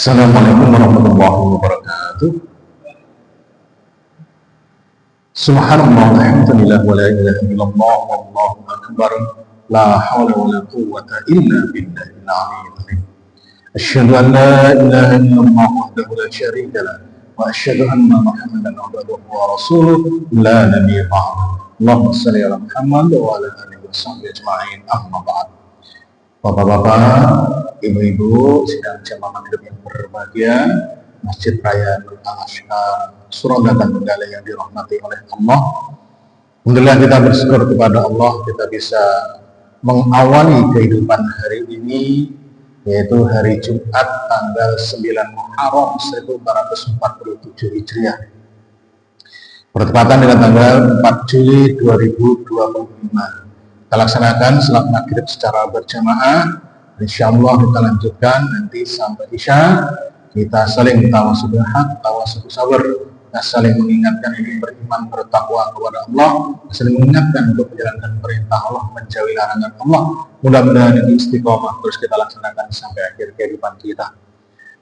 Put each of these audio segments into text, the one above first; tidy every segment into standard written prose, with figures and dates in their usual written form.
Assalamualaikum warahmatullahi wabarakatuh. Subhanallah walhamdulillah wa la ilaha illallah wallahu akbar. La hawla wa la quwwata illa billahil aliyyil azim. Asyhadu an la ilaha illallah wahdahu la syarika lah wa asyhadu anna Muhammadan abduhu wa rasuluh la nabiyya ba'dahu. Allahumma shalli ala Muhammad wa ala alihi washabbihi ajma'in. Amma ba'd. Bapak-bapak, ibu-ibu, sidang jamaah maghrib yang berbahagia, Masjid Raya Nur Al-Ashqar, Surabaya Tenggara yang dirahmati oleh Allah. Alhamdulillah kita bersyukur kepada Allah, kita bisa mengawali kehidupan hari ini, yaitu hari Jumat tanggal 9 Muharram 1447 Hijriah. Bertepatan dengan tanggal 4 Juli 2025. Kita laksanakan salat maghrib secara berjamaah. Insya Allah kita lanjutkan nanti sampai Isya. Kita saling tawassul haq, tawassul sabr, kita saling mengingatkan ini beriman bertakwa kepada Allah, saling mengingatkan untuk menjalankan perintah Allah, menjauhi larangan Allah. Mudah-mudahan ini istiqomah terus kita laksanakan sampai akhir kehidupan kita.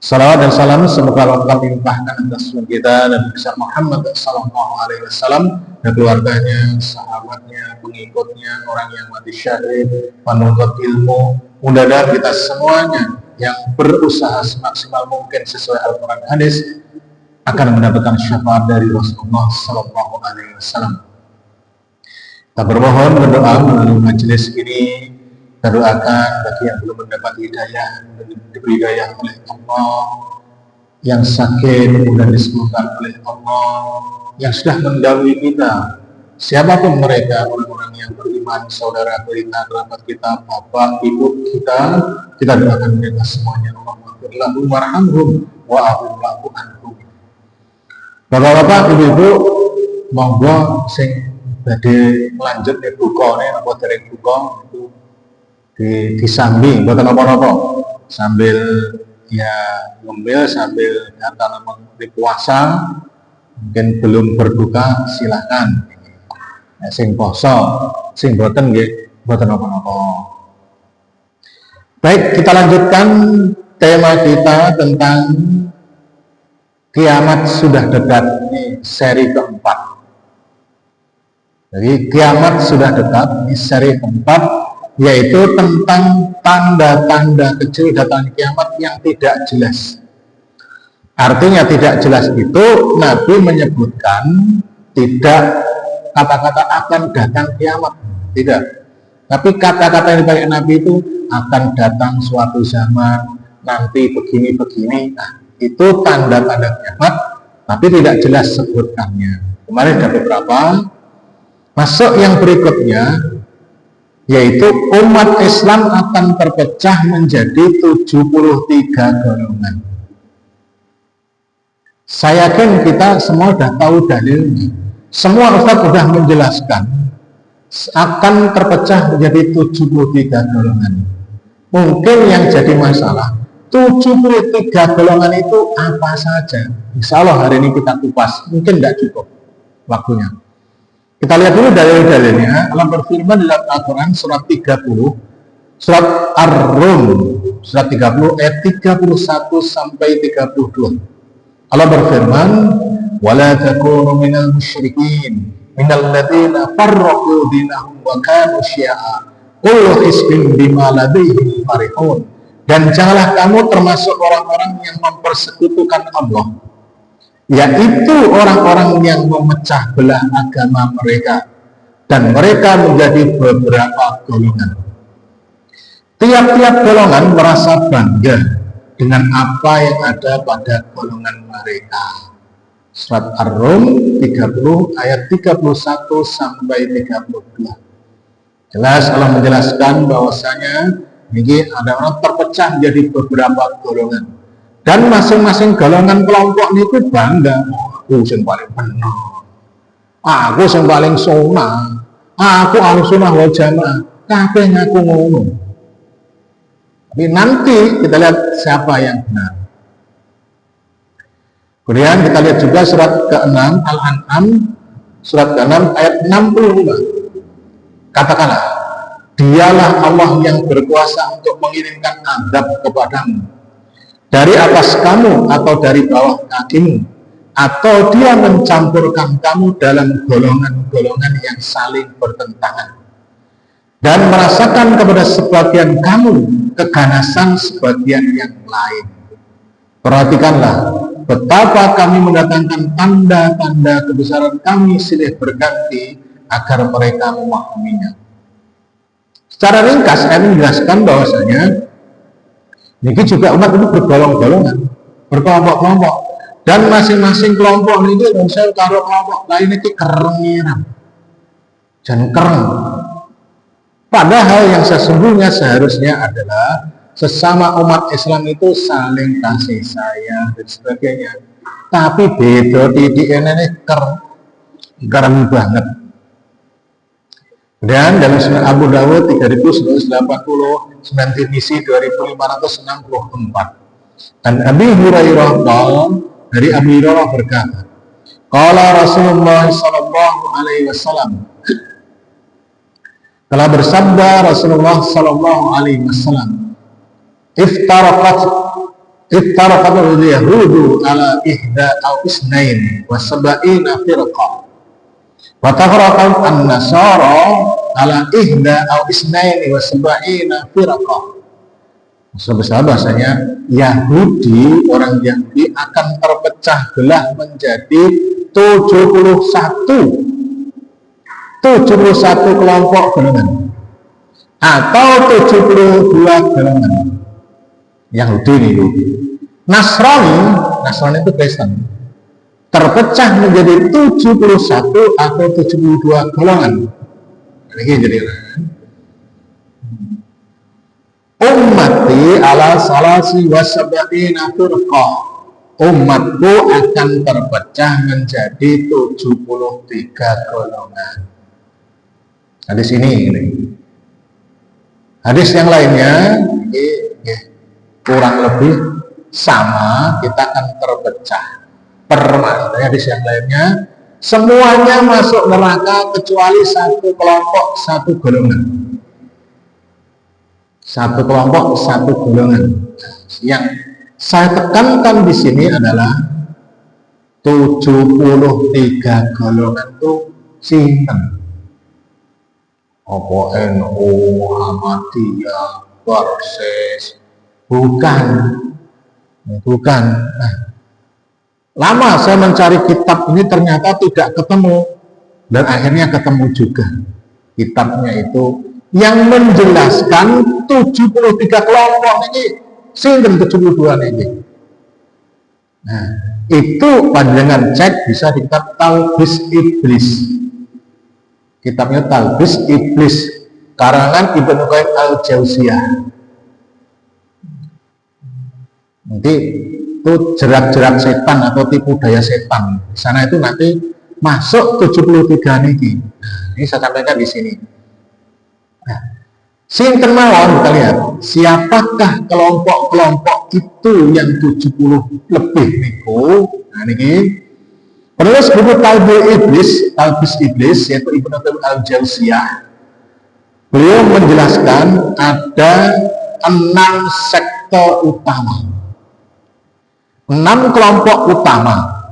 Salawat dan salam semoga Allah limpahkan atas kita dan besar Muhammad sallallahu alaihi wasallam dan keluarganya, sahabatnya, pengikutnya, orang yang mati syahid, penuntut ilmu. Mudah-mudahan kita semuanya yang berusaha semaksimal mungkin sesuai Al-Quran hadis akan mendapatkan syafaat dari Rasulullah sallallahu alaihi wasallam. Kita bermohon berdoa melalui majelis ini. Kita doakan bagi yang belum mendapat hidayah, diberi hidayah oleh Allah, yang sakit mudah disembuhkan oleh Allah, yang sudah mendahului kita, siapapun mereka, orang-orang yang beriman, saudara kita, kerabat kita, bapak, ibu kita doakan mereka semuanya. Allahumma ighfir lahum warhamhum wa'fu anhum. Bapak-bapak, ibu-ibu, monggo sing badhe lanjut nek bukane apa dereng buka itu disambi mboten apa-apa, sambil ya ngemil sambil kata di puasa, mungkin belum berbuka silakan. Sing poso, sing boten nggih boten apa-apa. Baik, kita lanjutkan tema kita tentang kiamat sudah dekat, ini seri keempat. Jadi kiamat sudah dekat, ini seri keempat, yaitu tentang tanda-tanda kecil datang kiamat yang tidak jelas. Artinya tidak jelas itu Nabi menyebutkan tidak kata-kata akan datang kiamat, tidak. Tapi kata-kata yang dipakai Nabi itu akan datang suatu zaman, nanti begini-begini. Nah, itu tanda-tanda kiamat, tapi tidak jelas sebutkannya. Kemarin ada beberapa. Masuk yang berikutnya, yaitu umat Islam akan terpecah menjadi 73 golongan. Saya yakin kita semua sudah tahu dalilnya. Semua ustaz sudah menjelaskan akan terpecah menjadi 73 golongan. Mungkin yang jadi masalah 73 golongan itu apa saja. Insya Allah hari ini kita kupas, mungkin tidak cukup waktunya. Kita lihat dulu dalil-dalilnya. Allah berfirman dalam Al-Quran surat 30, surat Ar-Rum, surat 30 ayat 31 sampai 32. Allah berfirman, "Wala takunu minal musyrikin, minal ladzina farraqu dinahum wa kanu syi'a, kullu hizbin bima ladaihim farihun." Dan janganlah kamu termasuk orang-orang yang mempersekutukan Allah, yaitu orang-orang yang memecah belah agama mereka, dan mereka menjadi beberapa golongan. Tiap-tiap golongan merasa bangga dengan apa yang ada pada golongan mereka. Surat Ar-Rum 30 ayat 31 sampai 32. Jelas Allah menjelaskan bahwasanya ini ada orang terpecah menjadi beberapa golongan. Dan masing-masing golongan kelompok itu bangga, aku yang paling benar, aku yang paling sunnah, aku ahlussunnah wal jamaah, kabeh ngaku ngono. Tapi nanti kita lihat siapa yang benar. Kemudian kita lihat juga surat ke-6 Al-An'am, surat ke-6 ayat 65. Katakanlah, dialah Allah yang berkuasa untuk mengirimkan azab kepadamu dari atas kamu atau dari bawah kakimu, atau dia mencampurkan kamu dalam golongan-golongan yang saling bertentangan, dan merasakan kepada sebagian kamu keganasan sebagian yang lain. Perhatikanlah betapa kami mendatangkan tanda-tanda kebesaran kami silih berganti agar mereka memahaminya. Secara ringkas kami menjelaskan bahwasanya ini juga umat itu bergolong-golongan, berkelompok-kelompok, dan masing-masing kelompok ini misalnya karo kelompok lain itu kerengiran dan kereng. Padahal yang sesungguhnya seharusnya adalah sesama umat Islam itu saling kasih sayang dan sebagainya. Tapi beda titik ini keren banget. Dan dalam Sunan Abu Dawud 3980, Sunan Tirmizi 2564. Dan Abi Hurairah dari Abi Hurairah berkata, qala Rasulullah sallallahu alaihi wasallam, telah bersabda Rasulullah sallallahu alaihi wasallam, iftaraqat al-yahudu ala ihda aw isnain wa sab'ina firqah wa tafarraqat an-nasara ala ihda aw isnain wa sab'ina firqah. Sebesar bahasanya Yahudi, orang Yahudi akan terpecah belah menjadi 71 kelompok golongan atau 72 golongan. Yahudi ini, Nasrani itu Kristen, terpecah menjadi 71 atau 72 golongan. Ini jadi ummati ala salasi wasab'ina firqah, umatku akan terpecah menjadi 73 golongan. Hadis ini. Hadis yang lainnya ini kurang lebih sama, kita akan terpecah. Hadis yang lainnya semuanya masuk neraka kecuali satu kelompok, satu golongan. Satu kelompok, satu golongan. Yang saya tekankan di sini adalah 73 golongan itu sinten? Apa NU, Muhammadiyah, Persis? Bukan. Nah, lama saya mencari kitab ini ternyata tidak ketemu, dan akhirnya ketemu juga. Kitabnya itu yang menjelaskan 73 kelompok ini, sinten 72 ini. Nah, itu panjenengan cek bisa di kitab Talbis Iblis. Kitabnya Talbis Iblis, karangan Ibnu Qayyim Al-Jauziyah. Nanti itu jerak-jerak setan atau tipu daya setan. Di sana itu nanti masuk 73 ini. Nah, ini saya sampaikan di sini. Nah, sinten mawon kita lihat, siapakah kelompok-kelompok itu yang 70 lebih niku? Nah niki. Terus buku Talbis Iblis yaitu Ibnu Qayyim Al-Jauziyah. Beliau menjelaskan ada 6 sekte utama. 6 kelompok utama.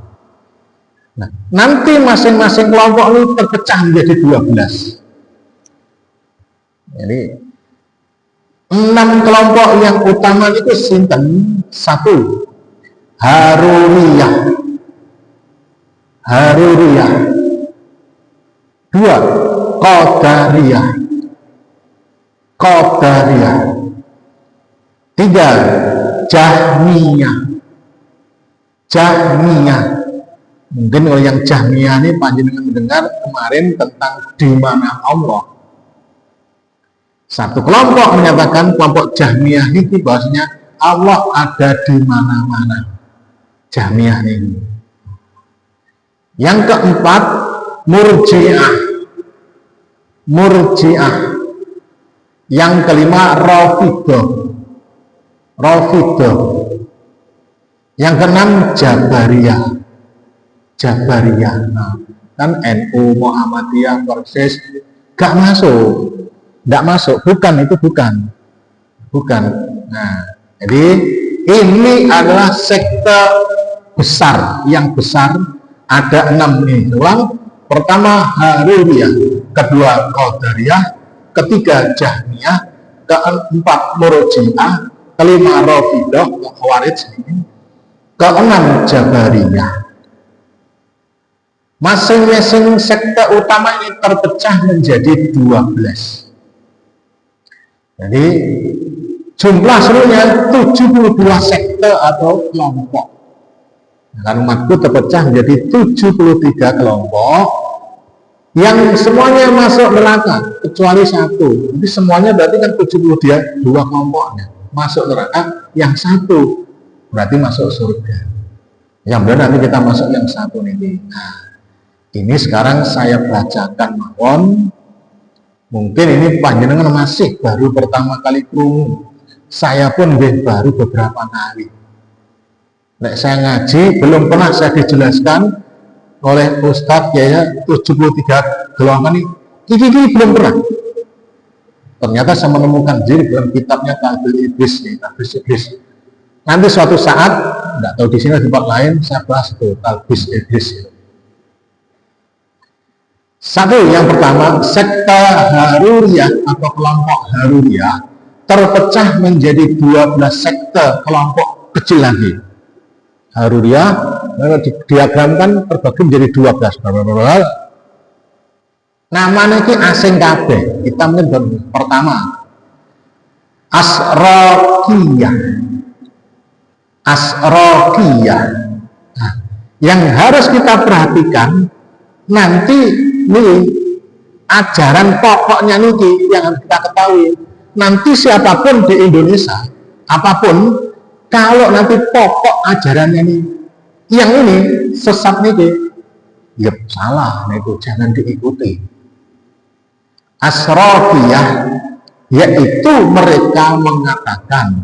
Nah, nanti masing-masing kelompok ini terpecah menjadi 12. Jadi 6 kelompok yang utama itu sinten? 1. Haruriyah. 2. Qadariyah. 3. Jahmiyah. Mungkin kalau yang Jahmiyah ini panjenengan mendengar kemarin tentang di mana Allah. Satu kelompok menyatakan, kelompok Jahmiyah ini bahwasanya Allah ada di mana-mana. Jahmiyah ini. Yang keempat, Murji'ah. Yang kelima, Rafidhah. Yang keenam, Jabariyah. Nah, kan NU, Muhammadiyah, Persis gak masuk. Bukan. Nah, jadi Ini adalah sekte besar, yang besar ada 6 nih. Ulang, pertama Haruriyah, kedua Qadariyah, ketiga Jahmiyah, keempat Murji'ah, kelima Rafidhah, Khawarij, keenam Jabariyah. Masing-masing sekte utama ini terpecah menjadi 12. Jadi jumlah seluruhnya 72 sekte atau kelompok. Nah, umatku terpecah menjadi 73 kelompok yang semuanya masuk neraka kecuali satu. Jadi semuanya berarti kan 72 kelompoknya masuk neraka, yang satu berarti masuk surga. Yang benar nanti kita masuk yang satu ini. Nah, ini sekarang saya bacakan mawon. Mungkin ini panjenengan masih baru pertama kali krungu. Saya pun baru beberapa kali. Nek saya ngaji belum pernah saya dijelaskan oleh Ustadz ya 73 golongan ini belum pernah. Ternyata saya menemukan diri dalam kitabnya Talbis Iblis nih, Talbis Iblis. Nanti suatu saat, nggak tahu di sini di tempat lain, saya bahas itu Talbis Iblis. Satu, yang pertama, sekte Haruriyah atau kelompok Haruriyah terpecah menjadi 12 sekte kelompok kecil lagi. Haruriyah didiagramkan terbagi menjadi 12. Namanya ini asing kabeh. Kita mungkin pertama Asraqiyah. Asraqiyah. Nah, yang harus kita perhatikan nanti nih ajaran pokoknya nih yang harus kita ketahui. Nanti siapapun di Indonesia, apapun, kalau nanti pokok ajarannya nih yang ini sesat nih, ya salah, nih itu jangan diikuti. Asraqiyah yaitu mereka mengatakan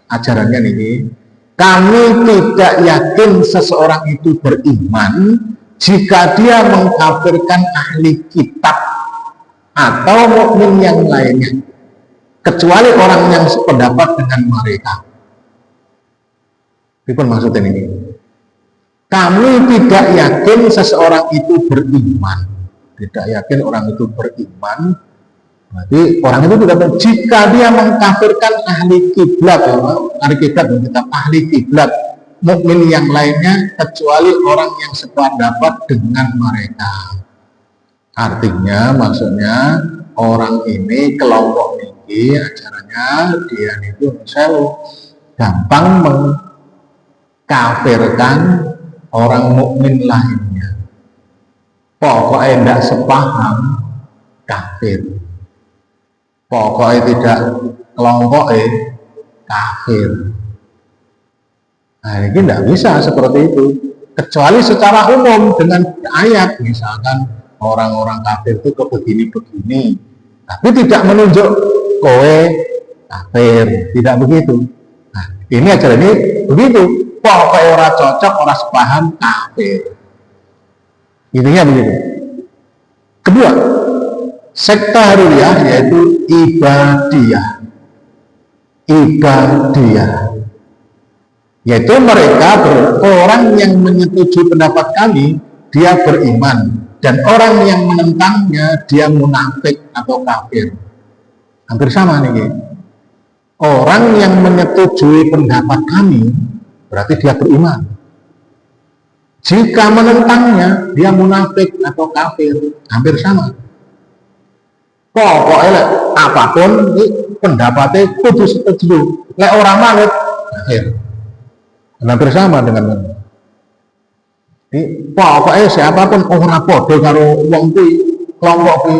ajarannya ini, kami tidak yakin seseorang itu beriman jika dia mengkafirkan ahli kitab atau mukmin yang lainnya, kecuali orang yang sependapat dengan mereka. Apa maksudnya ini? Kami tidak yakin seseorang itu beriman. Tidak yakin orang itu beriman. Berarti orang itu tidak tahu jika dia mengkafirkan ahli kiblat, ahli kiblat, mukmin yang lainnya, kecuali orang yang sependapat dengan mereka. Artinya, maksudnya orang ini, kelompok ini, acaranya dia itu selalu gampang mengkafirkan orang mukmin lainnya. Pokoknya tidak sepaham, kafir. Pokoknya tidak kelompok kafir. Nah, ini tidak bisa seperti itu, kecuali secara umum dengan ayat, misalkan orang-orang kafir itu begini-begini, tapi tidak menunjuk kowe kafir, tidak begitu. Nah, ini acara ini begitu, pokoknya orang cocok, orang sepaham, kafir. Intinya begitu. Kedua, sekte Haruriyah yaitu Ibadiyah. Ibadiyah yaitu mereka orang yang menyetujui pendapat kami dia beriman, dan orang yang menentangnya dia munafik atau kafir. Hampir sama nih. Orang yang menyetujui pendapat kami berarti dia beriman. Jika menentangnya dia munafik atau kafir. Hampir sama. Pokoknya apapun pendapatnya kudu setuju. Lek orang manut kafir. Hampir sama dengan ini. Pokoknya siapapun orang podo karo wong kuwi, kelompok kuwi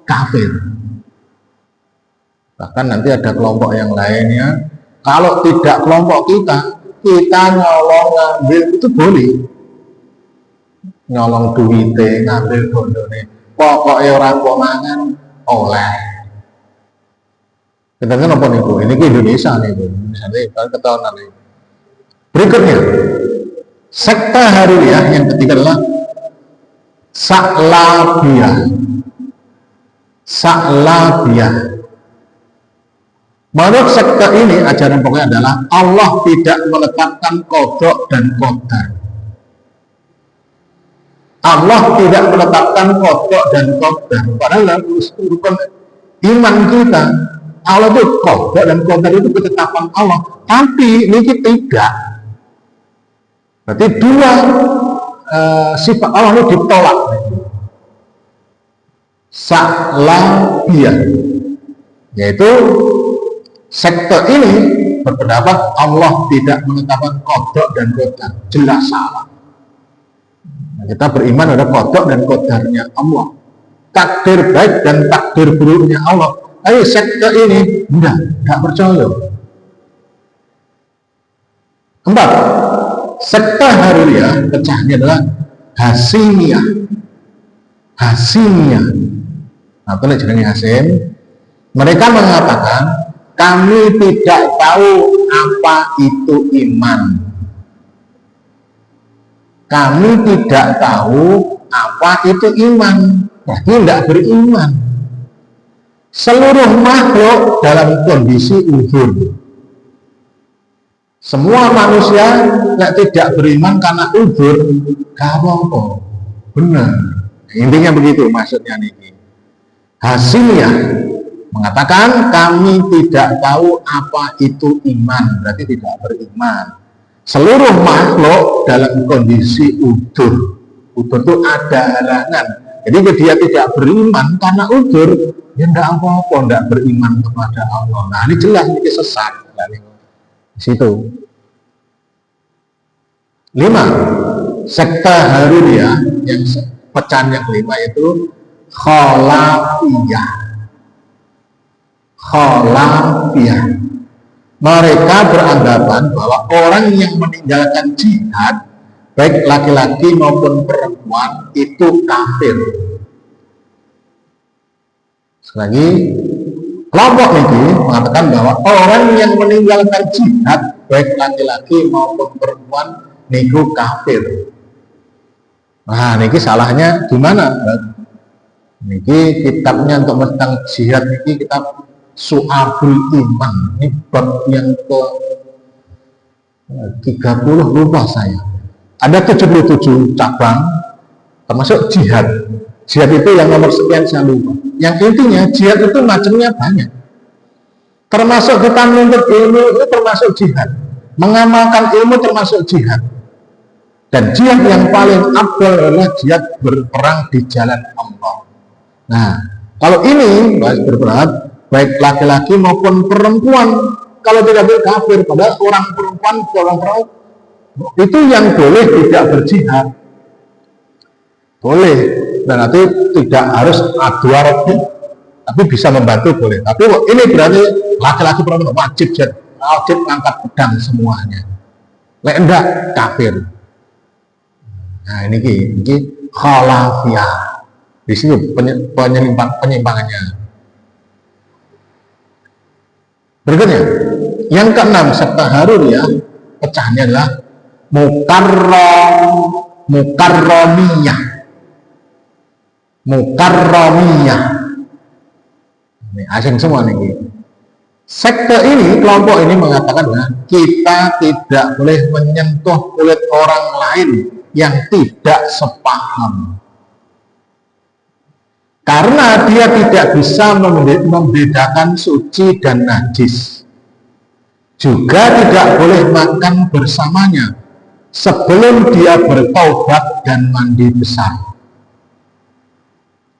kafir. Bahkan nanti ada kelompok yang lainnya, kalau tidak kelompok kita nyolong ngambil itu boleh. Nyolong duwite, ngambil bondone, pokoknya orang konangan oleh. Kita kan apa nih bu? Ini ke Indonesia nih bu. Misalnya kalau ketahuan nih. Berikutnya, sekte Haruriyah yang ketiga adalah Sa'labiyah. Sa'labiyah Menurut sekte ini, ajaran pokoknya adalah Allah tidak meletakkan qadha dan qadar. Allah tidak meletakkan qadha dan qadar. Padahal rukun iman kita, Allah itu qadha dan qadar itu ketetapan Allah. Tapi ini tidak. Berarti dua sifat Allah itu ditolak. Salafiyah, yaitu sekte ini berpendapat Allah tidak menetapkan qadha dan qadar. Jelas salah. Nah, kita beriman ada qadha dan qadarnya Allah, takdir baik dan takdir buruknya Allah. Ayo sekte ini tidak percaya. Keempat, sekte Haruriyah pecahnya adalah Hasimiyah. Hasimiyah. Nah, itu jenenge Hasim. Mereka mengatakan kami tidak tahu apa itu iman. Kami tidak tahu apa itu iman. Berarti tidak beriman. Seluruh makhluk dalam kondisi uzur. Semua manusia yang tidak beriman karena uzur, gak apa-apa. Benar. Intinya begitu maksudnya nih. Hasilnya mengatakan kami tidak tahu apa itu iman, berarti tidak beriman. Seluruh makhluk dalam kondisi uzur. Uzur itu ada halangan. Jadi dia tidak beriman karena uzur, ya tidak apa-apa, tidak beriman kepada Allah. Nah ini jelas ini sesat. Di situ. 5. Sekte Haruriyah yang pecahan yang kelima itu Khalafiyah. Khalafiyah. Mereka beranggapan bahwa orang yang meninggalkan jihad, baik laki-laki maupun perempuan, itu kafir. Sekali lagi, kelompok ini mengatakan bahwa orang yang meninggalkan jihad, baik laki-laki maupun perempuan, niku kafir. Nah, niki salahnya gimana? Niki kitabnya untuk tentang jihad niki kitab Su'abul Iman. Ini bab yang ke 30 lupa saya. Ada 77 cabang termasuk jihad. Jihad itu yang nomor sekian saya lupa. Yang intinya jihad itu macamnya banyak. Termasuk kita menuntut ilmu itu termasuk jihad. Mengamalkan ilmu termasuk jihad. Dan jihad yang paling afdal adalah jihad berperang di jalan Allah. Nah, kalau ini berberat baik laki-laki maupun perempuan, kalau tidak berkafir, padahal orang perempuan itu yang boleh tidak berjihad. Boleh, dan nanti tidak harus adu arti, tapi bisa membantu boleh. Tapi ini berarti laki-laki perempuan wajib jihad, wajib angkat pedang semuanya. Lek enggak kafir. Nah ini Khalafiyah. Di sini penyimpangannya. Berikutnya, yang keenam sekte Haruriyah pecahnya adalah Mukarramiyah. Mukarramiyah. Ini asing semua nih. Sekte ini, kelompok ini mengatakan bahwa kita tidak boleh menyentuh kulit orang lain yang tidak sepaham. Karena dia tidak bisa membedakan suci dan najis. Juga tidak boleh makan bersamanya sebelum dia bertaubat dan mandi besar.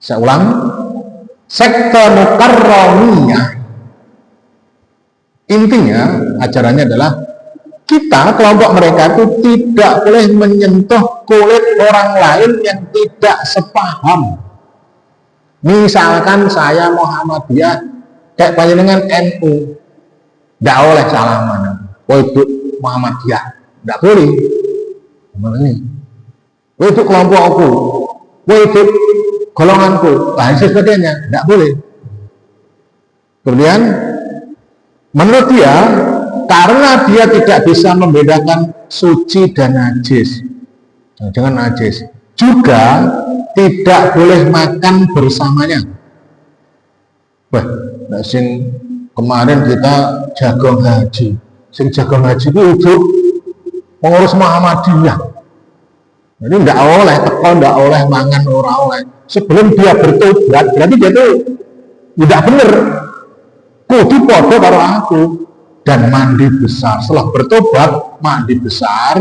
Saya ulang, sekte Mukarramiyah intinya ajarannya adalah kita, kelompok mereka itu tidak boleh menyentuh kulit orang lain yang tidak sepaham. Misalkan saya Muhammadiyah kayak panjenengan NU, tidak boleh salaman. Oh itu Muhammadiyah, tidak boleh. Oh itu kelompokku, oh itu golonganku, nah sebagainya, tidak boleh. Kemudian menurut dia, karena dia tidak bisa membedakan suci dan najis, jangan najis, juga tidak boleh makan bersamanya. Wah, sing Kemarin kita jagung haji. Sing jagung haji itu pengurus Muhammadiyah. Jadi tidak oleh teko, tidak oleh mangan, ora oleh. Sebelum dia bertobat, berarti dia itu tidak benar. Kudu podo karo aku dan mandi besar. Setelah bertobat, mandi besar,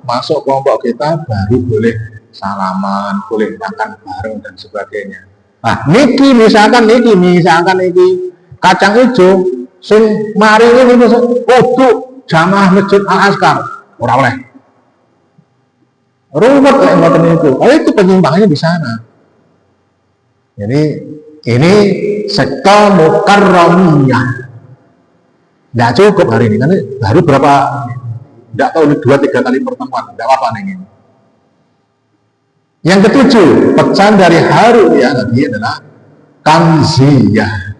masuk kelompok kita baru boleh salaman, boleh makan bareng dan sebagainya. Nah, niki misalkan niki kacang hijau, sing mari ini kudu jamaah masjid Al-Azkar, ora oleh. Ruwet lek ngoten itu. Oh, itu penyimpangannya di sana. Jadi ini sekte mukarramiyah. Nggak cukup hari ini, kan baru berapa, nggak tahu 2-3 kali pertemuan, nggak apa-apa nih. Yang ketujuh, pecahan dari Haruriyah tadi adalah kanziyah.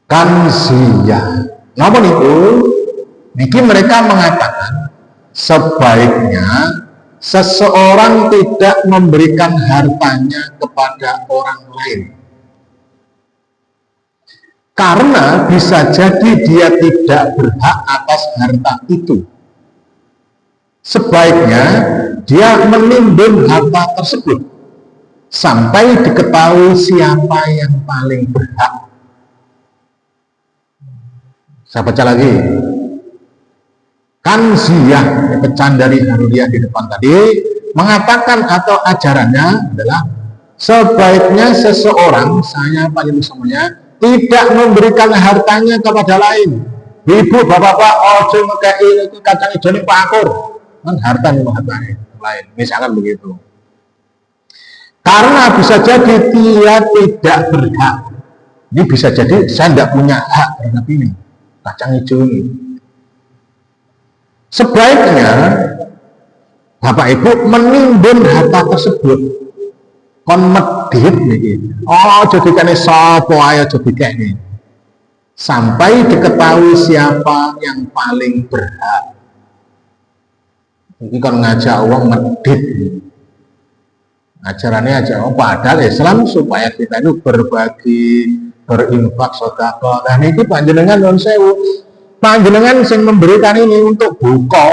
Kanziyah. Namun itu, niki mereka mengatakan sebaiknya seseorang tidak memberikan hartanya kepada orang lain. Karena bisa jadi dia tidak berhak atas harta itu. Sebaiknya dia menimbun harta tersebut sampai diketahui siapa yang paling berhak. Saya baca lagi. Kanziyah, pecahan dari Haruriyah di depan tadi, mengatakan atau ajarannya adalah sebaiknya seseorang, saya Pak Ibu semuanya, tidak memberikan hartanya kepada lain. Ibu, bapak-bapak, ojo ngekei kacang hijau ini Pak Akur, kan harta lain, misalkan begitu. Karena bisa jadi dia tidak berhak. Ini bisa jadi saya tidak punya hak terhadap ini, kacang hijau ini. Sebaiknya Bapak Ibu menimbun harta tersebut kon medhit niki. Oh, jadi kene sapa ayo jadi kene. Sampai diketahui siapa yang paling berhak. Ini kan ngajak uang medhit. Ajarannya aja padahal Islam supaya kita itu berbagi, berinfak, sedekah. Nah niki panjenengan nuwun sewu. Panjenengan sing memberikan ini untuk buka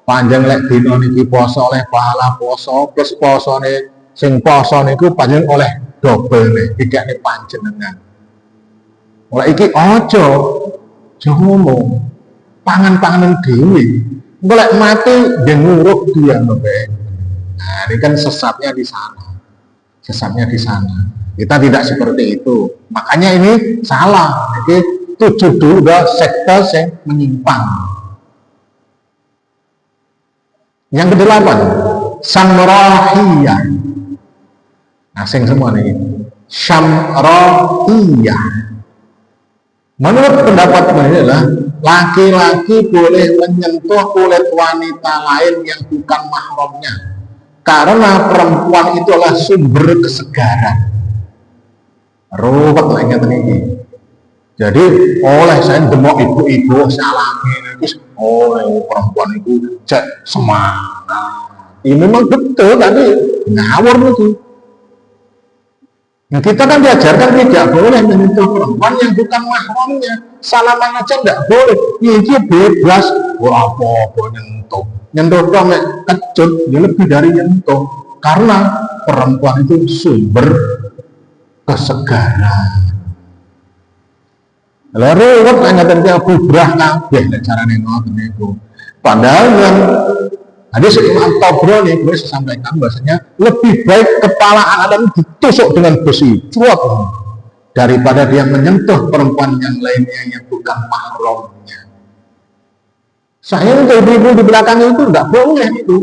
panjang lek dino niki poso oleh pahala poso plus posone sing poso niku panjang oleh double nih tidak nih panjenengan. Oleh iki ojo ngomong pangan-panganan dewi golek mati dan nguruk dia mbek. Nah ini kan sesatnya di sana, kita tidak seperti itu, makanya ini salah. Jadi 72 sekte yang menyimpang. Yang kedelapan, Syamrahiyah. Asing semua nih. Syamrahiyah. Menurut pendapat mereka adalah laki-laki boleh menyentuh kulit wanita lain yang bukan mahramnya, karena perempuan itu adalah sumber kesegaran. Ruwet lainnya ini. Jadi oleh saya demok ibu-ibu salami itu oleh perempuan itu cek semangat. Ini memang betul tadi ngawur itu. Nah, kita kan diajarkan tidak boleh menyentuh perempuan yang bukan mahramnya. Salaman aja tidak boleh. Ini bebas. Apa nyentuh dong kecut, dia lebih dari nyentuh. Karena perempuan itu sumber kesegaran. Lalu kan ngatakan dia bubrah kabeh nek carane ngoten niku. Padahal yang hadis Imam Tabrani gue sampaikan bahasanya lebih baik kepala Adam ditusuk dengan besi cuak daripada dia menyentuh perempuan yang lainnya yang bukan mahramnya. Saya untuk ibu-ibu di belakang itu tidak boleh itu.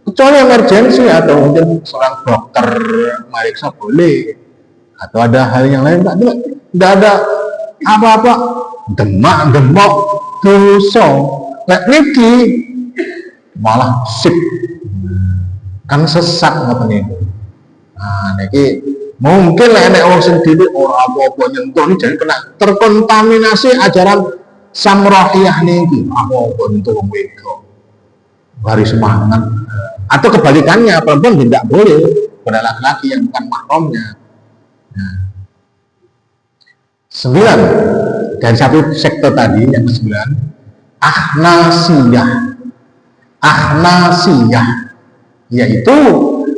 Kecuali emergensi atau mungkin seorang dokter meriksa boleh. Atau ada hal yang lain tidak ada apa-apa demak dosa lek niki malah sip kan sesat ngoten niku. Nah niki mungkin lek nek wong sing dhewe ora apa-apa nyentuh iki jadi kena terkontaminasi ajaran Syamrahiyah niki. Apa-apa nyentuh wong wedok bari semangat, atau kebalikannya perempuan tidak boleh pada laki-laki yang bukan mahramnya. Nah, 9 dari satu sekte tadi, yang ke-9 Ahnasiyah, yaitu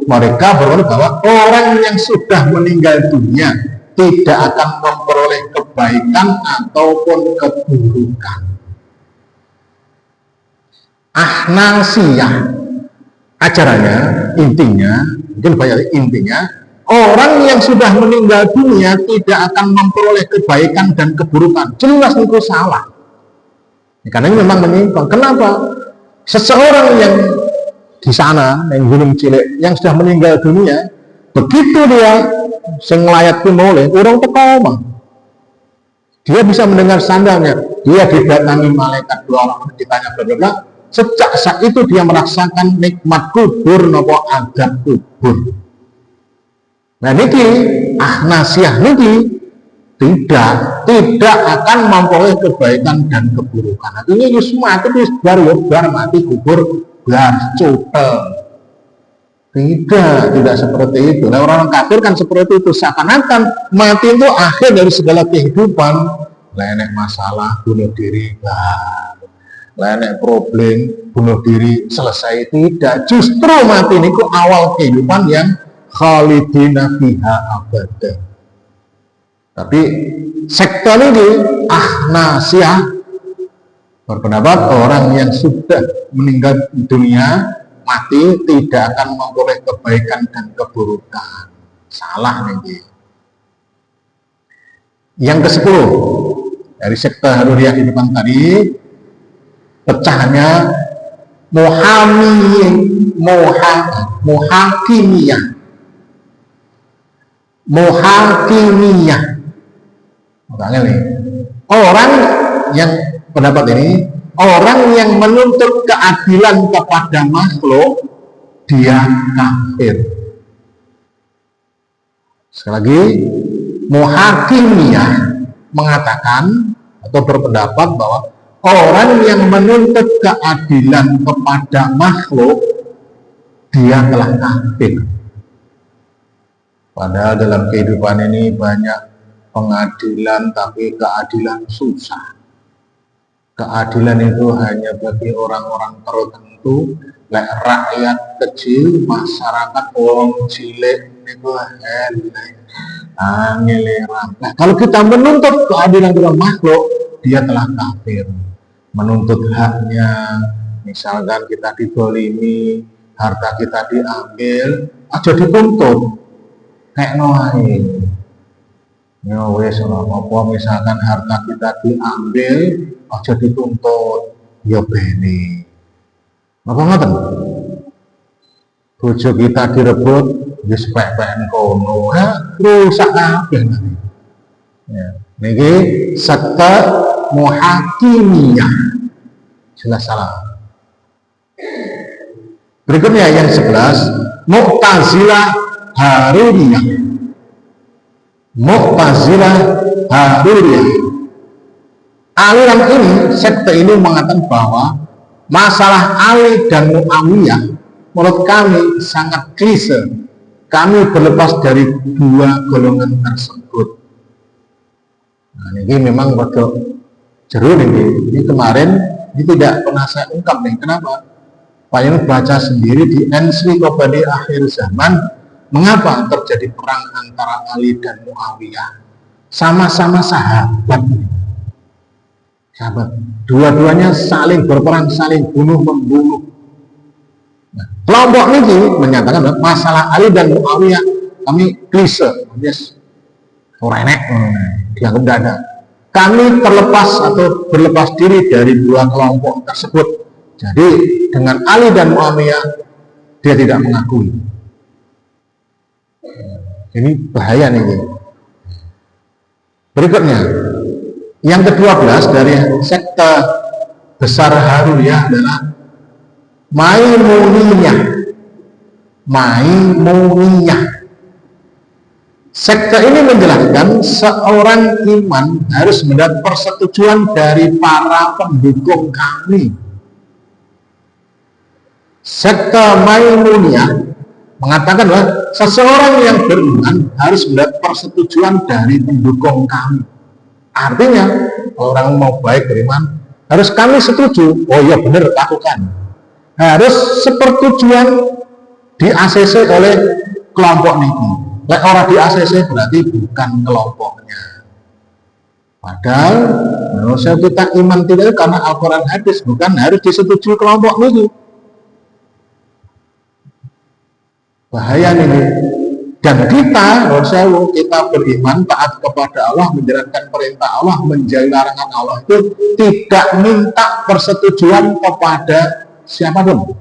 mereka berpendapat bahwa orang yang sudah meninggal dunia tidak akan memperoleh kebaikan ataupun keburukan. Ahnasiyah ajarannya, intinya, mungkin banyak intinya, orang yang sudah meninggal dunia tidak akan memperoleh kebaikan dan keburukan. Jelas itu salah. Karena ini memang menyimpang. Kenapa? Seseorang yang di sana, yang Gunung Cilik, yang sudah meninggal dunia, begitu dia nglayat mulai, orang tekoma. Dia bisa mendengar sandalnya, dia didatangi malaikat, dua orang ditanya bla. Sejak saat itu dia merasakan nikmat kubur nopo adab kubur. Nah niki Ahnasiyah niki tidak akan memperoleh kebaikan dan keburukan. Artinya yus mati yus bar mati kubur bar cutel. Tidak seperti itu. Nah, orang kafir kan seperti itu, seakan-akan mati itu akhir dari segala kehidupan. Lenek masalah bunuh diri, lenek problem bunuh diri, selesai. Tidak, justru mati ini kok awal kehidupan yang khalidina fiha abada. Tapi sektor ini Ahnasiyah berpendapat orang yang sudah meninggal dunia mati tidak akan memperoleh kebaikan dan keburukan. Salah nih. Yang ke-10 dari sekte Haruriyah di depan tadi, pecahnya Muhakimiyah. Makanya nih, orang yang pendapat ini, orang yang menuntut keadilan kepada makhluk, dia kafir. Sekali lagi, Muhakimiyah mengatakan atau berpendapat bahwa orang yang menuntut keadilan kepada makhluk, dia telah kafir. Padahal dalam kehidupan ini banyak pengadilan, tapi keadilan susah. Keadilan itu hanya bagi orang-orang tertentu, rakyat kecil, masyarakat wong cilik itu angeleran. Nah, kalau kita menuntut keadilan kepada makhluk, dia telah kafir. Menuntut haknya, misalkan kita didolimi, harta kita diambil, aja dituntut. Kayak noai. Ya wes apa misalkan harta kita diambil, aja dituntut, ya bene. Apa ngoten? Bojo kita direbut, wis pek-peken kono, rusak kabeh nanti. Ya, niki sekte Muhakimiyah. Jelas salah. Berikutnya yang 11, Mu'tazilah Haruriyah. Mu'tazilah Haruriyah. Aliran ini, sekte ini mengatakan bahwa masalah Ali dan Muawiyah menurut kami sangat klise. Kami berlepas dari dua golongan tersebut. Nah, ini memang pada jeru ini kemarin ini tidak pernah saya ungkap nih. Kenapa? Pak Yunus baca sendiri di Ensiklopedia Akhir Zaman, mengapa terjadi perang antara Ali dan Muawiyah. Sama-sama sahabat. Dua-duanya saling berperang, saling bunuh-membunuh. Nah, kelompok ini menyatakan bahwa masalah Ali dan Muawiyah kami klise, orang enek, dianggap tidak ada. Kami terlepas atau berlepas diri dari dua kelompok tersebut. Jadi dengan Ali dan Muawiyah dia tidak mengakui. Ini bahaya nih. Berikutnya, yang ke-12 dari sekte besar Haruriyah adalah Maimuniyah. Sekte ini menjelaskan seorang iman harus mendapat persetujuan dari para pendukung kami. Sekte Maimuniyah mengatakan bahwa seseorang yang beriman harus mendapat persetujuan dari pendukung kami. Artinya orang mau baik beriman harus kami setuju. Oh iya benar, lakukan. Harus sepertujuan di ACC oleh kelompok niki. Lek orang di ACC berarti bukan kelompoknya. Padahal menurut saya kita iman tidak karena Al-Quran hadis, bukan harus disetujui kelompok niki. Bahaya nih. Dan kita, menurut saya, kita beriman, taat kepada Allah, menjalankan perintah Allah, menjauhi larangan Allah itu tidak minta persetujuan kepada siapapun.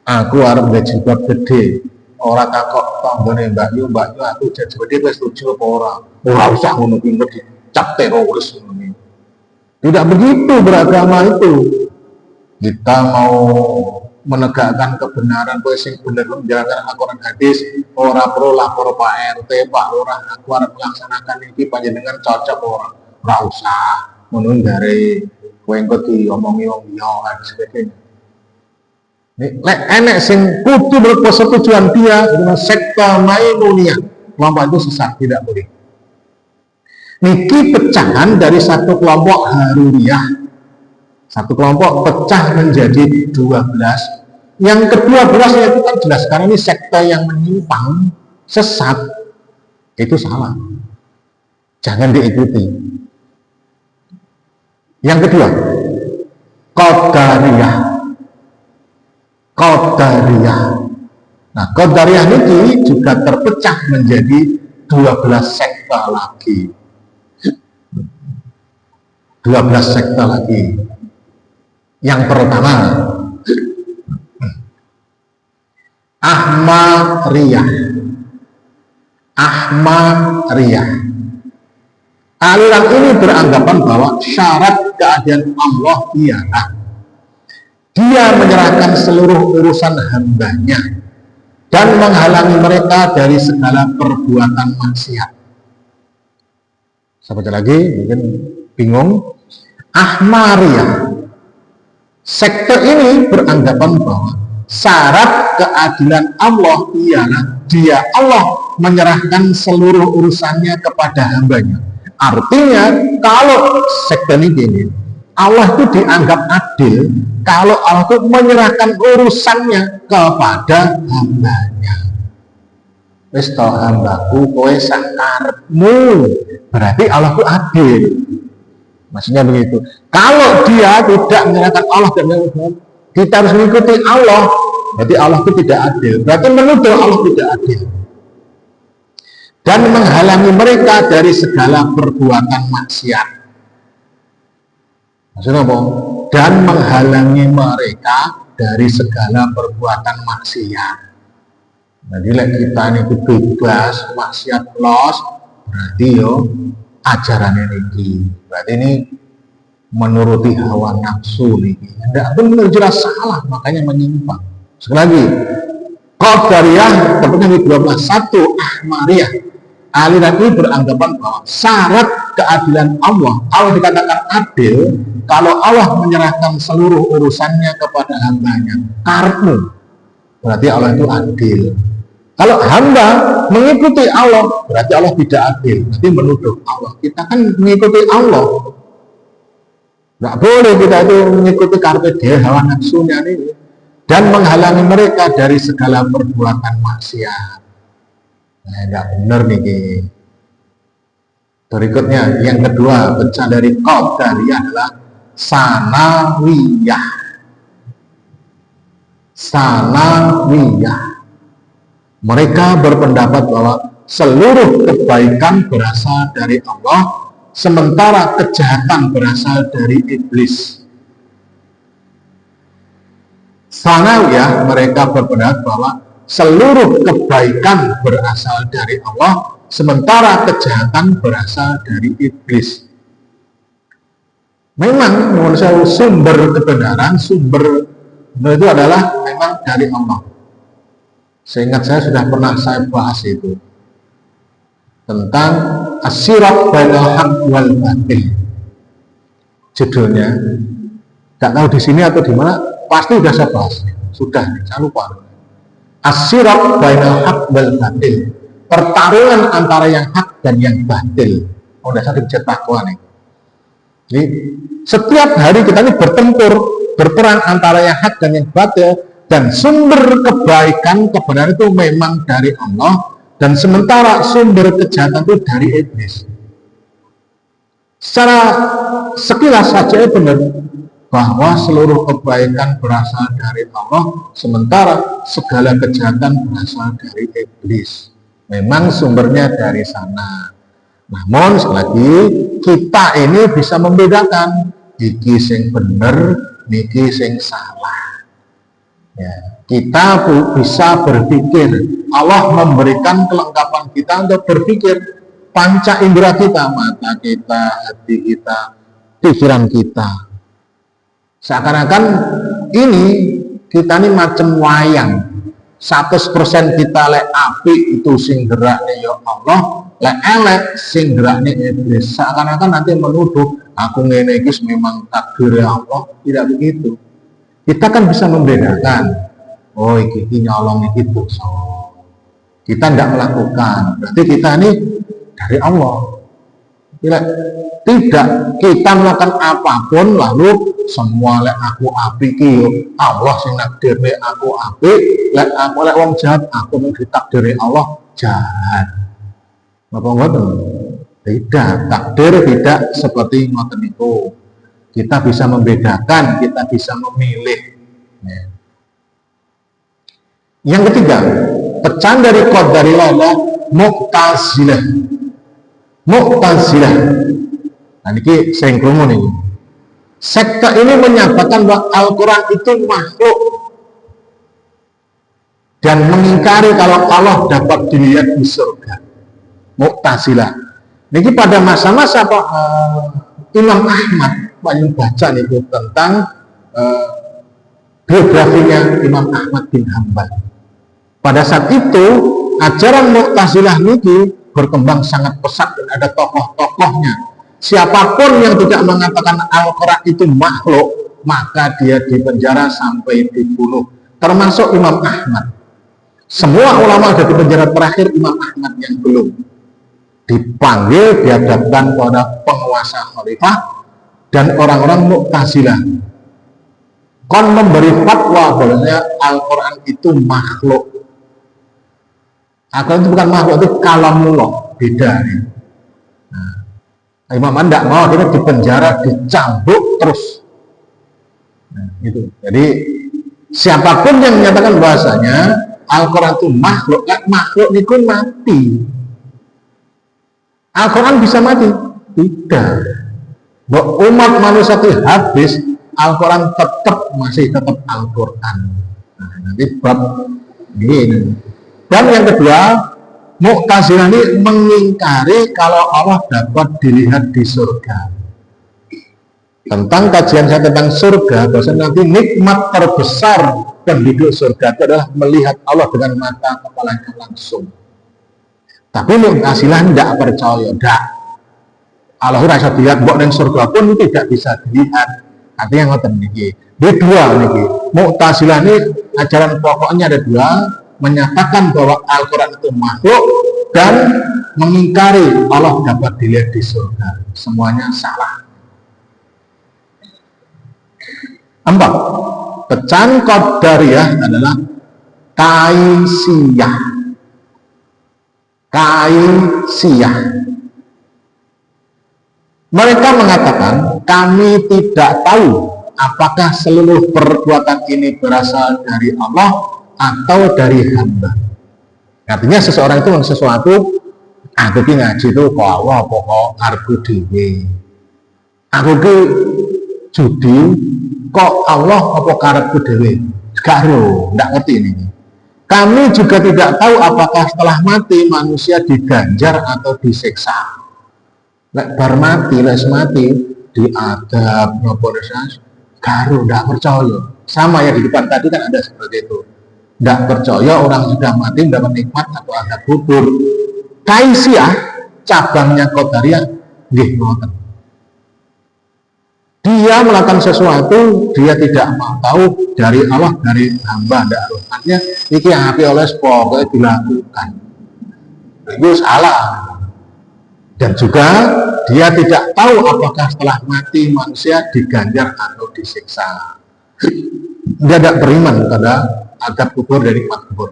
Aku harus jilbab gede, orang takut tanggane Mbak Yu aku jilbab gede wis setuju apa ora. Ora usah ngono kuwi dicap teroris ngono. Tidak begitu beragama itu. Kita mau menegakkan kebenaran, kowe sing bener menjalankan Al-Quran hadis, ora perlu lapor Pak RT, Pak Lurah, aku arep melaksanakan iki panjenengan cocok ora usah. Ngono dari kowe engko diomongi wong liya lan sebagainya. Nek enek sing kudu berpersetujuan dia dengan sekte Maimuniyah, kelompok itu sesat, tidak boleh. Niki pecahan dari satu kelompok Haruriyah. Satu kelompok pecah menjadi 12. Yang ke-12 itu kan jelas karena ini sekte yang menyimpang, sesat, itu salah. Jangan diikuti. Yang kedua, Qadariyah. Nah, Qadariyah ini juga terpecah menjadi 12 sekte lagi. 12 sekte lagi. Yang pertama, Ahmadiyah. Aliran ini beranggapan bahwa syarat keadilan Allah ialah dia menyerahkan seluruh urusan hambanya dan menghalangi mereka dari segala perbuatan maksiat. Saya baca lagi, mungkin bingung. Ahmadiyah. Sekte ini beranggapan bahwa syarat keadilan Allah ialah dia Allah menyerahkan seluruh urusannya kepada hambanya. Artinya kalau sekte ini Allah itu dianggap adil kalau Allah itu menyerahkan urusannya kepada hambanya. Wis to hambaku kowe sak karepmu, berarti Allah itu adil. Maksudnya begitu. Kalau dia tidak menyerahkan Allah dan kita harus mengikuti Allah, berarti Allah itu tidak adil. Berarti menuduh Allah tidak adil. Dan menghalangi mereka dari segala perbuatan maksiat. Maksudnya apa? Dan menghalangi mereka dari segala perbuatan maksiat. Jadi kita ini bebas, maksiat los, berarti ajaran ini. Berarti ini menuruti hawa nafsu nih. Tidak benar, jelas salah, makanya menyimpang. Sekali lagi, Qadariyah tepatnya di 12.1 Ahmadiyah. Aliran ini beranggapan bahwa syarat keadilan Allah dikatakan adil kalau Allah menyerahkan seluruh urusannya kepada hambanya. Karepmu, berarti Allah itu adil. Kalau hamba mengikuti Allah, berarti Allah tidak adil. Berarti menuduh Allah. Kita kan mengikuti Allah. Nggak boleh kita itu mengikuti karpe dia hawa nafsunya ini. Dan menghalangi mereka dari segala perbuatan maksiat. Nah, nggak benar nih. Berikutnya, yang kedua, pecah dari Qadariyah adalah Sanawiyah. Mereka berpendapat bahwa seluruh kebaikan berasal dari Allah, sementara kejahatan berasal dari iblis. Sanawiyah, mereka berpendapat bahwa seluruh kebaikan berasal dari Allah, sementara kejahatan berasal dari iblis. Memang menurut saya sumber kebenaran, sumber itu adalah memang dari Allah. Seingat saya sudah pernah saya bahas itu tentang As-Sirat Bainal Haq wal Batil. Judulnya, nggak tahu di sini atau di mana, pasti sudah saya bahas. Sudah, saya lupa. As-Sirat Bainal Haq wal Batil. Pertarungan antara yang hak dan yang batil. Oh, dasar dicet takwa nih. Jadi setiap hari kita ini bertempur, berperang antara yang hak dan yang batil, dan sumber kebaikan, kebenaran itu memang dari Allah, dan sementara sumber kejahatan itu dari iblis. Secara sekilas saja benar bahwa seluruh kebaikan berasal dari Allah, sementara segala kejahatan berasal dari iblis. Memang sumbernya dari sana. Namun sekali lagi kita ini bisa membedakan iki sing bener, niki sing salah. Ya, kita bisa berpikir. Allah memberikan kelengkapan kita untuk berpikir. Panca indera kita, mata kita, hati kita, pikiran kita. Seakan-akan ini kita ini macam wayang. 100% kita lek api itu sing gerakne ya Allah, lek elek sing gerakne iblis. Seakan-akan nanti menuduh aku ngene iki memang takdir Allah. Tidak begitu. Kita kan bisa membedakan. Oh, iki nyolong iki dosa. Kita tidak melakukan. Berarti kita ini dari Allah. Tidak kita melakukan apapun lalu semua lek aku api ki Allah sing nakdirne aku api, lek aku lek wong jahat aku mung ditakdiri Allah jahat. Napa ngoten? Tidak, takdir tidak seperti ngoten niku. Kita bisa membedakan, kita bisa memilih. Ya. Yang ketiga, pecahan dari qadariyah adalah Mu'tazilah. Mu'tazilah. Nah, ini sering krungu nih. Sekte ini menyatakan bahwa Al-Quran itu makhluk dan mengingkari kalau Allah dapat dilihat di surga. Mu'tazilah. Ini pada masa-masa Imam Ahmad banyak baca nih tentang biografinya Imam Ahmad bin Hanbal. Pada saat itu ajaran Mu'tazilah niki berkembang sangat pesat dan ada tokoh-tokohnya. Siapapun yang tidak mengatakan Al-Quran itu makhluk, maka dia dipenjara sampai dibunuh. Termasuk Imam Ahmad. Semua ulama ada di penjara, terakhir Imam Ahmad yang belum. Dipanggil, dihadapkan kepada penguasa khalifah dan orang-orang Mu'tazilah. Kon memberi fatwa bahwasanya Al-Quran itu makhluk. Al-Quran itu bukan makhluk, itu kalamullah, beda nih. Nah, Imam Ahmad tidak mau, akhirnya dipenjara, dicambuk terus. Nah, itu. Jadi siapapun yang menyatakan bahasanya Al-Quran itu makhluk, makhluk itu mati. Al-Quran bisa mati? Tidak. Bahwa umat manusia itu habis, Al-Quran masih tetap Al-Quran. Nah, nanti bab ini. Dan yang kedua, Mu'tazilah ini mengingkari kalau Allah dapat dilihat di surga. Tentang kajian saya tentang surga, bahwa nanti nikmat terbesar penduduk surga itu adalah melihat Allah dengan mata kepalanya langsung. Tapi Mu'tazilah tidak percaya, tidak. Allah rasa dilihat, buat yang surga pun tidak bisa dilihat. Artinya ngoten niki. Di dua niki. Mu'tazilah ini ajaran pokoknya ada dua. Menyatakan bahwa Al-Quran itu makhluk dan mengingkari Allah dapat dilihat di surga. Semuanya salah. 4. Pecahan qadariyah adalah kaisiyah. Kaisiyah. Mereka mengatakan kami tidak tahu apakah seluruh perbuatan ini berasal dari Allah atau dari hamba. Artinya seseorang itu sesuatu, aku ki ngaji itu kok Allah pokok argo dewe. Aku ki judi kok Allah apa karepku dewe. Karo, ndak ngerti ini. Kami juga tidak tahu apakah setelah mati manusia diganjar atau disiksa. Lek bar mati, lek mati diadab napa resas. Karo, ndak percaya. Sama yang di depan tadi kan ada seperti itu. Tidak percaya orang sudah mati mendapat nikmat atau ada kubur. Kaisiyah cabangnya qadariyah nggih ngoten. Dia melakukan sesuatu, dia tidak mau tahu dari Allah, dari hamba, ndak artinya iki yang api oleh pokoknya dilakukan. Itu salah. Dan juga dia tidak tahu apakah setelah mati manusia diganjar atau disiksa. Dia tidak beriman pada azab kubur dan nikmat kubur.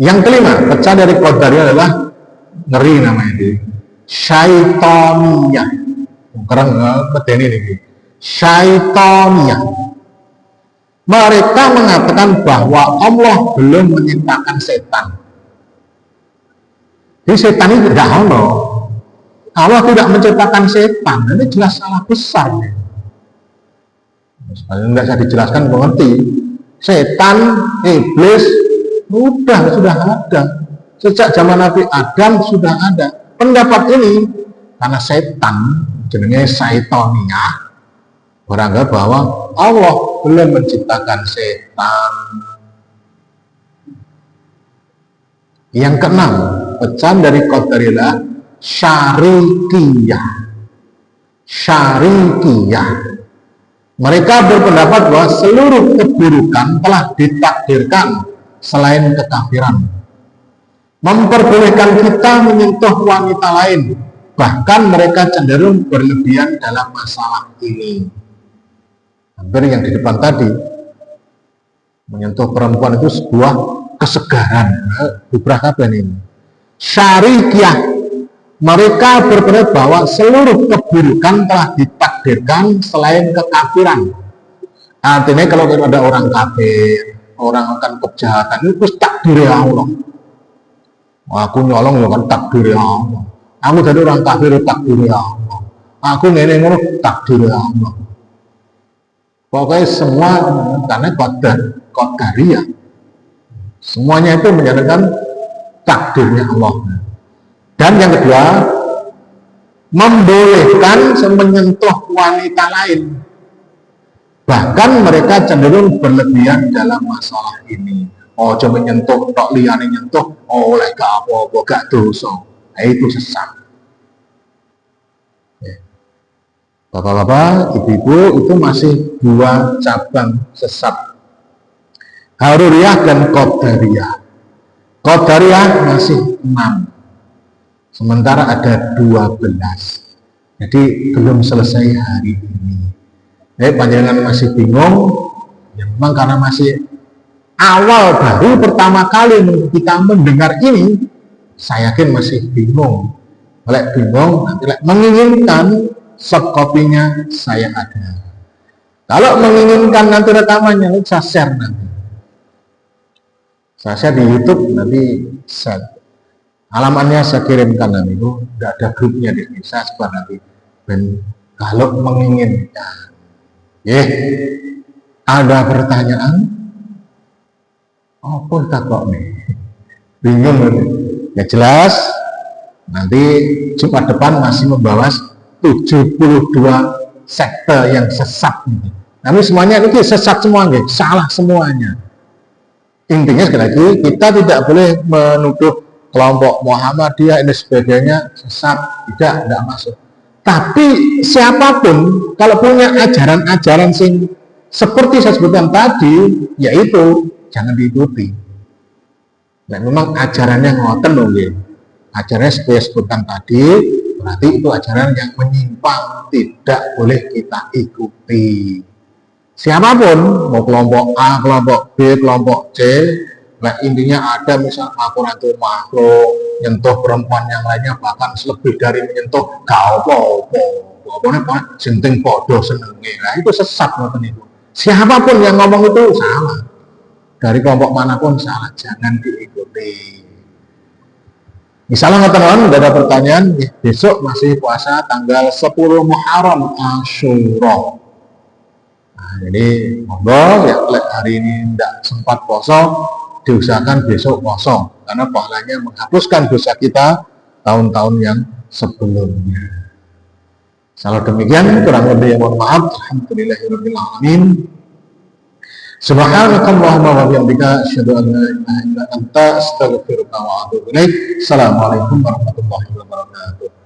Yang kelima, pecah dari qadariyah adalah ngeri namanya ini, syaitoniyah. Sekarang medeni ini, syaitoniyah. Mereka mengatakan bahwa Allah belum menciptakan setan. Jadi setan itu tidak Allah. Allah tidak menciptakan setan. Ini jelas salah besar. Tidak bisa dijelaskan mengerti. Setan, iblis, sudah ada. Sejak zaman Nabi Adam sudah ada. Pendapat ini karena setan, jenenge syaitoniyah, beranggap bahwa Allah belum menciptakan setan. Yang keenam, pecahan dari qadariyah syarikiyah. Syarikiyah. Mereka berpendapat bahwa seluruh keburukan telah ditakdirkan selain kekafiran. Memperbolehkan kita menyentuh wanita lain. Bahkan mereka cenderung berlebihan dalam masalah ini. Hampir yang di depan tadi, menyentuh perempuan itu sebuah kesegaran. Beberapa ini. Syarikiyah. Mereka berpendapat bahwa seluruh keburukan telah ditakdirkan selain kekafiran. Artinya kalau ada orang kafir, orang akan kejahatan itu takdir Allah. Aku nyolong ya kan takdir Allah. Aku jadi orang kafir takdir Allah. Aku ngene ngono takdir Allah. Pokoknya semua karena qadariyah. Semuanya itu menyatakan takdirnya Allah. Dan yang kedua, membolehkan menyentuh wanita lain. Bahkan mereka cenderung berlebihan dalam masalah ini. Oh, coba menyentuh, tok liyane nyentuh, oleh gak apa-apa, gak dosa. Nah, itu sesat. Bapak-bapak, ibu-ibu, itu masih dua cabang sesat. Haruriyah dan qadariyah. Qadariyah masih 6. Sementara ada 12. Jadi belum selesai hari ini. Panjenengan masih bingung, ya memang karena masih awal baru pertama kali kita mendengar ini, saya yakin masih bingung. Kalau bingung, nanti menginginkan soft copy-nya saya ada. Kalau menginginkan nanti rekamannya, saya share nanti. Saya share di YouTube, nanti share. Alamatnya saya kirimkan nanti, tidak ada grupnya di sini, saya sebar nanti. Dan kalau menginginkan, ada pertanyaan? Apa kok nih? Bingung nanti. Ya jelas, nanti Jumat depan masih membahas 72 sekte yang sesat. Tapi semuanya itu sesat semua, salah semuanya. Intinya sekali lagi, kita tidak boleh menuduh kelompok Muhammadiyah ini sebagainya sesat, tidak masuk. Tapi siapapun kalau punya ajaran-ajaran sing seperti saya sebutkan tadi, yaitu jangan diikuti. Nah, memang ajarannya ngoten loh, ajarannya seperti sebutkan tadi, berarti itu ajaran yang menyimpang, tidak boleh kita ikuti. Siapapun, mau kelompok A, kelompok B, kelompok C, nah intinya ada misal aku nanti makhluk nyentuh perempuan yang lainnya bahkan lebih dari menyentuh gak apa-apa jenting podo senengnya. Nah itu sesat itu. Siapapun yang ngomong itu salah, dari kelompok manapun salah, jangan diikuti. Misalnya teman-teman ada pertanyaan, besok masih puasa tanggal 10 Muharram Asyura. Nah, jadi monggo ya hari ini tidak sempat puasa, diusahakan besok kosong karena pahalanya menghapuskan dosa kita tahun-tahun yang sebelumnya. Kalau demikian kurang lebih mohon maaf. Alhamdulillahirabbil alamin. Subhanakallahumma wa bihamdika asyhadu an la ilaha illa anta astaghfiruka wa atubu ilaik. Assalamualaikum warahmatullahi wabarakatuh.